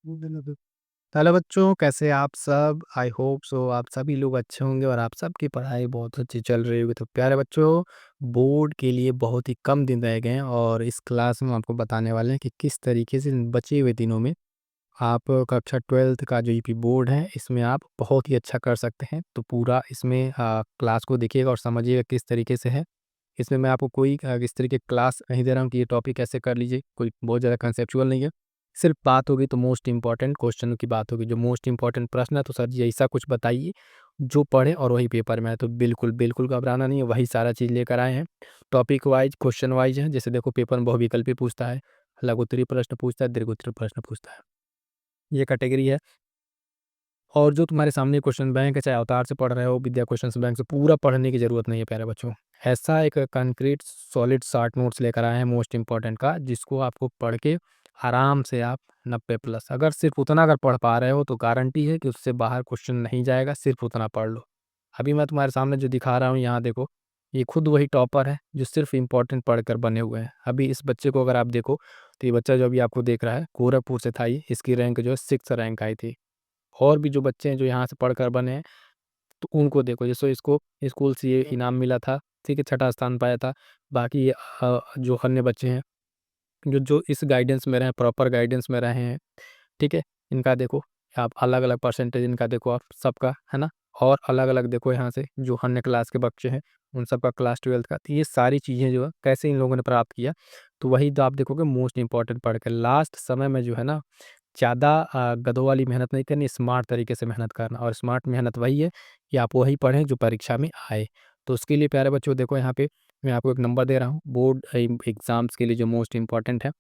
Hello बच्चों, कैसे हैं आप सब? आई होप सो आप सभी लोग अच्छे होंगे और आप सबकी पढ़ाई बहुत अच्छी चल रही होगी। तो प्यारे बच्चों, बोर्ड के लिए बहुत ही कम दिन रह गए हैं और इस क्लास में हम आपको बताने वाले हैं कि किस तरीके से इन बचे हुए दिनों में आप कक्षा 12th का जो यूपी बोर्ड है, इसमें आप बहुत ही अच्छा कर सकते हैं। तो पूरा इसमें क्लास को देखिएगा और समझिएगा किस तरीके से है। इसमें मैं आपको कोई इस तरीके की क्लास नहीं दे रहा हूँ कि ये टॉपिक ऐसे कर लीजिए, कोई बहुत ज़्यादा कंसेप्चुअल नहीं है। सिर्फ बात होगी तो मोस्ट इम्पोर्टेंट क्वेश्चनों की बात होगी, जो मोस्ट इम्पोर्टेंट प्रश्न है तो सर जी ऐसा कुछ बताइए जो पढ़े और वही पेपर में आए। तो बिल्कुल, बिल्कुल घबराना नहीं है, वही सारा चीज़ लेकर आए हैं। टॉपिक वाइज़, क्वेश्चन वाइज़ है, जैसे देखो पेपर में बहुविकल्पी पूछता है, लघु उत्तरीय प्रश्न पूछता है, दीर्घ उत्तरीय प्रश्न पूछता है। ये कैटेगरी है। और जो तुम्हारे सामने क्वेश्चन बैंक है, चाहे अवतार से पढ़ रहे हो, विद्या क्वेश्चन बैंक से, पूरा पढ़ने की ज़रूरत नहीं है प्यारे बच्चों। ऐसा एक कंक्रीट सॉलिड शॉर्ट नोट्स लेकर आए हैं मोस्ट इम्पोर्टेंट का, जिसको आपको पढ़ के आराम से आप 90 प्लस, अगर सिर्फ उतना अगर पढ़ पा रहे हो तो गारंटी है कि उससे बाहर क्वेश्चन नहीं जाएगा, सिर्फ उतना पढ़ लो। अभी मैं तुम्हारे सामने जो दिखा रहा हूँ यहाँ देखो, ये खुद वही टॉपर है जो सिर्फ इम्पोर्टेंट पढ़कर बने हुए हैं। अभी इस बच्चे को अगर आप देखो तो ये बच्चा जो अभी आपको देख रहा है, गोरखपुर से था ये, इसकी रैंक जो है 6 रैंक आई थी। और भी जो बच्चे हैं जो यहाँ से पढ़कर बने हैं, तो उनको देखो, जैसे इसको स्कूल से ये इनाम मिला था, ठीक है, छठा स्थान पाया था। बाकी जो अन्य बच्चे हैं जो जो इस गाइडेंस में रहे, प्रॉपर गाइडेंस में रहे हैं, ठीक है, इनका देखो आप अलग अलग परसेंटेज, इनका देखो आप सबका, है ना। और अलग अलग देखो यहाँ से जो अन्य क्लास के बच्चे हैं, उन सबका क्लास 12th का। तो ये सारी चीज़ें जो है कैसे इन लोगों ने प्राप्त किया, तो वही तो आप देखोगे मोस्ट इंपॉर्टेंट पढ़ के लास्ट समय में जो है ना, ज़्यादा गधों वाली मेहनत नहीं करनी, स्मार्ट तरीके से मेहनत करना। और स्मार्ट मेहनत वही है कि आप वही पढ़ें जो परीक्षा में आए। तो उसके लिए प्यारे बच्चों देखो यहाँ पे मैं आपको एक नंबर दे रहा हूँ बोर्ड एग्ज़ाम्स के लिए जो मोस्ट इम्पोर्टेंट है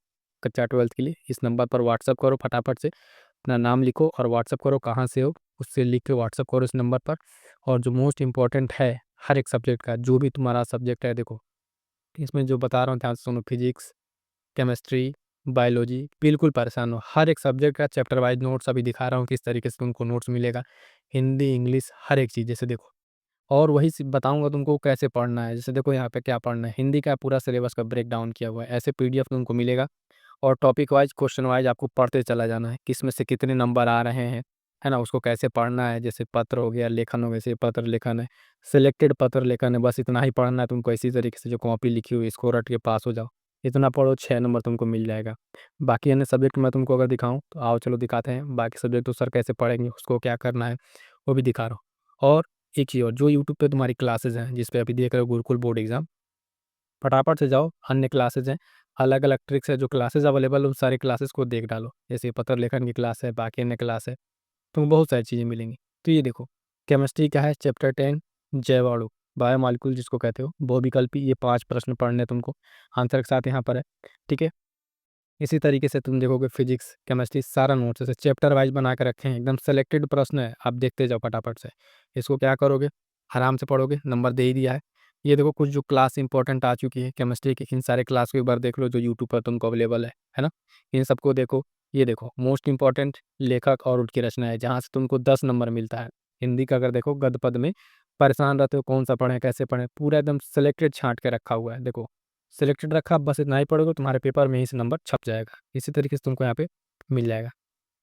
कक्षा 12th के लिए। इस नंबर पर व्हाट्सअप करो, फटाफट से अपना नाम लिखो और व्हाट्सअप करो, कहाँ से हो उससे लिख के व्हाट्सअप करो इस नंबर पर। और जो मोस्ट इम्पोर्टेंट है हर एक सब्जेक्ट का, जो भी तुम्हारा सब्जेक्ट है देखो, इसमें जो बता रहा हूँ ध्यान से सुनो, फिजिक्स, केमिस्ट्री, बायोलॉजी, बिल्कुल परेशान हो। हर एक सब्जेक्ट का चैप्टर वाइज़ नोट्स अभी दिखा रहा हूँ किस तरीके से तुमको नोट्स मिलेगा। हिंदी, इंग्लिश, हर एक चीज़ जैसे देखो। और वही बताऊँगा तुमको कैसे पढ़ना है। जैसे देखो यहाँ पे क्या पढ़ना है, हिंदी का पूरा सिलेबस का ब्रेक डाउन किया हुआ है। ऐसे पीडीएफ तुमको मिलेगा और टॉपिक वाइज़, क्वेश्चन वाइज़ आपको पढ़ते चला जाना है। किस में से कितने नंबर आ रहे हैं, है ना? उसको कैसे पढ़ना है। जैसे पत्र हो गया, लेखन हो गया, जैसे पत्र लेखन है, सिलेक्टेड पत्र लेखन है, बस इतना ही पढ़ना है तुमको। इसी तरीके से जो कॉपी लिखी हुई है इसको रट के पास हो जाओ। इतना पढ़ो, 6 नंबर तुमको मिल जाएगा। बाकी अन्य सब्जेक्ट मैं तुमको अगर दिखाऊँ तो आओ चलो दिखाते हैं। बाकी सब्जेक्ट तो सर कैसे पढ़ेंगे, उसको क्या करना है, वो भी दिखा रहा हूँ। और एक चीज़ और, जो यूट्यूब पे तुम्हारी क्लासेज़ हैं, जिस पे अभी देख रहे हो गुरुकुल बोर्ड एग्ज़ाम, फटाफट से जाओ, अन्य क्लासेज़ हैं, अलग-अलग ट्रिक्स है, जो क्लासेज़ अवेलेबल है उन सारी क्लासेज़ को देख डालो। जैसे पत्र लेखन की क्लास है, बाकी अन्य क्लास है, तुमको बहुत सारी चीज़ें मिलेंगी। तो ये देखो, केमिस्ट्री का है चैप्टर 10 जैवाणु, बायोमॉलिक्यूल जिसको कहते हो, बहुविकल्पी, ये 5 प्रश्न पढ़ने हैं तुमको, आंसर के साथ यहाँ पर है, ठीक है। इसी तरीके से तुम देखोगे फिजिक्स, केमिस्ट्री सारा नोट्स ऐसे चैप्टर वाइज़ बना के रखे हैं, एकदम सेलेक्टेड प्रश्न है, आप देखते जाओ फटाफट से। इसको क्या करोगे, आराम से पढ़ोगे, नंबर दे ही दिया है। ये देखो कुछ जो क्लास इंपॉर्टेंट आ चुकी है केमिस्ट्री की, इन सारे क्लास को एक बार देख लो जो यूट्यूब पर तुमको अवेलेबल है ना? इन सबको देखो। ये देखो मोस्ट इम्पोर्टेंट लेखक और उनकी रचनाएँ, जहाँ से तुमको 10 नंबर मिलता है। हिंदी का अगर देखो गद्य पद में परेशान रहते हो कौन सा पढ़ें, कैसे पढ़ें, पूरा एकदम सेलेक्टेड छाँट के रखा हुआ है। देखो सिलेक्टेड रखा, बस इतना ही पढ़ोगे तुम्हारे पेपर में ही से नंबर छप जाएगा। इसी तरीके से तुमको यहाँ पे मिल जाएगा।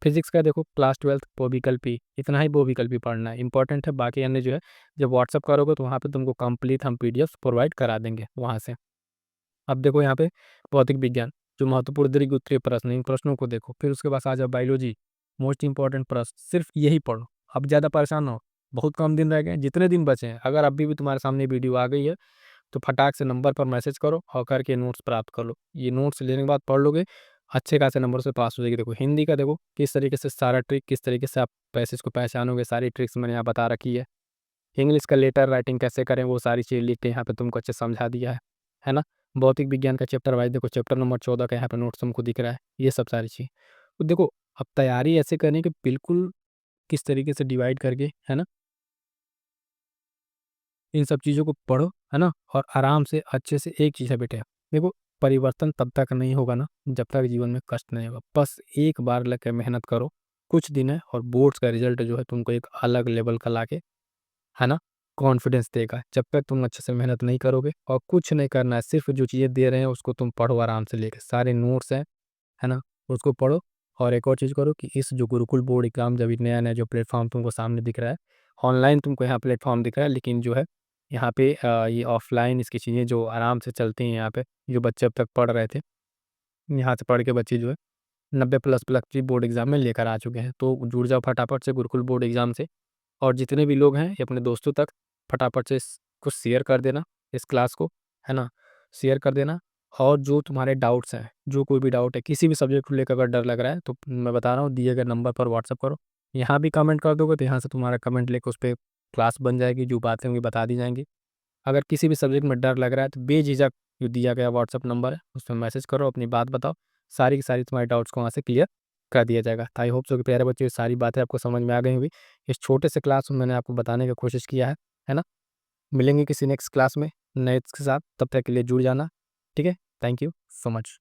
फिजिक्स का देखो क्लास 12th बहुविकल्पी, इतना ही बहुविकल्पी पढ़ना है, इंपॉर्टेंट है। बाकी अन्य जो है जब व्हाट्सअप करोगे तो वहाँ पे तुमको कंप्लीट हम पीडीएफ प्रोवाइड करा देंगे वहाँ से। अब देखो यहाँ पे भौतिक विज्ञान, जो महत्वपूर्ण दीर्घ उत्तरीय प्रश्न, इन प्रश्नों को देखो। फिर उसके बाद आ जाओ बायोलॉजी, मोस्ट इंपॉर्टेंट प्रश्न, सिर्फ यही पढ़ो। अब ज़्यादा परेशान ना हो, बहुत कम दिन रह गए हैं, जितने दिन बचे हैं, अगर अभी भी तुम्हारे सामने वीडियो आ गई है तो फटाक से नंबर पर मैसेज करो और करके नोट्स प्राप्त कर लो। ये नोट्स लेने के बाद पढ़ लोगे, अच्छे खासे नंबर से पास हो जाएगी। देखो हिंदी का देखो किस तरीके से सारा ट्रिक, किस तरीके से आप पैसेज को पहचानोगे, सारी ट्रिक्स मैंने यहाँ बता रखी है। इंग्लिश का लेटर राइटिंग कैसे करें, वो सारी चीज़ लिख के यहाँ पे तुमको अच्छे से समझा दिया है ना? भौतिक विज्ञान का चैप्टर वाइज़ देखो, चैप्टर नंबर 14 का यहाँ पे नोट्स तुमको दिख रहा है, ये सब सारी चीज़। तो देखो अब तैयारी ऐसे करनी कि बिल्कुल किस तरीके से डिवाइड करके, है ना? इन सब चीज़ों को पढ़ो, है ना? और आराम से अच्छे से एक चीज़ है बेटे, देखो परिवर्तन तब तक नहीं होगा ना जब तक जीवन में कष्ट नहीं होगा। बस एक बार लग के मेहनत करो, कुछ दिन है और बोर्ड्स का रिज़ल्ट जो है तुमको एक अलग लेवल का लाके, है ना, कॉन्फिडेंस देगा। जब तक तुम अच्छे से मेहनत नहीं करोगे और कुछ नहीं करना है, सिर्फ़ जो चीज़ें दे रहे हैं उसको तुम पढ़ो आराम से लेके, सारे नोट्स हैं, है ना? उसको पढ़ो और एक और चीज़ करो कि इस जो गुरुकुल बोर्ड एग्ज़ाम जो अभी नया-नया जो प्लेटफ़ॉर्म तुमको सामने दिख रहा है, ऑनलाइन तुमको यहाँ प्लेटफ़ॉर्म दिख रहा है, लेकिन जो है यहाँ पे ये ऑफ़लाइन इसकी चीज़ें जो आराम से चलती हैं यहाँ पे, जो बच्चे अब तक पढ़ रहे थे, यहाँ से पढ़ के बच्चे जो है 90 प्लस प्लस भी बोर्ड एग्ज़ाम में लेकर आ चुके हैं। तो जुड़ जाओ फटाफट से गुरुकुल बोर्ड एग्ज़ाम से, और जितने भी लोग हैं ये अपने दोस्तों तक फटाफट से इसको शेयर कर देना, इस क्लास को, है ना? शेयर कर देना। और जो तुम्हारे डाउट्स हैं, जो कोई भी डाउट है, किसी भी सब्जेक्ट को लेकर अगर डर लग रहा है, तो मैं बता रहा हूँ दिए गए नंबर पर व्हाट्सएप करो। यहाँ भी कमेंट कर दोगे तो यहाँ से तुम्हारा कमेंट लेके उस पे क्लास बन जाएगी, जो बातें होंगी बता दी जाएँगी। अगर किसी भी सब्जेक्ट में डर लग रहा है तो बेझिझक जो दिया गया व्हाट्सएप नंबर है, उसमें मैसेज करो, अपनी बात बताओ, सारी की सारी तुम्हारी डाउट्स को वहाँ से क्लियर कर दिया जाएगा। तो आई होप सो कि प्यारे बच्चों ये सारी बातें आपको समझ में आ गई होंगी। इस छोटे से क्लास में मैंने आपको बताने की कोशिश किया है ना? मिलेंगे किसी नेक्स्ट क्लास में नए के साथ, तब तक के लिए जुड़ जाना, ठीक है? Thank you so much.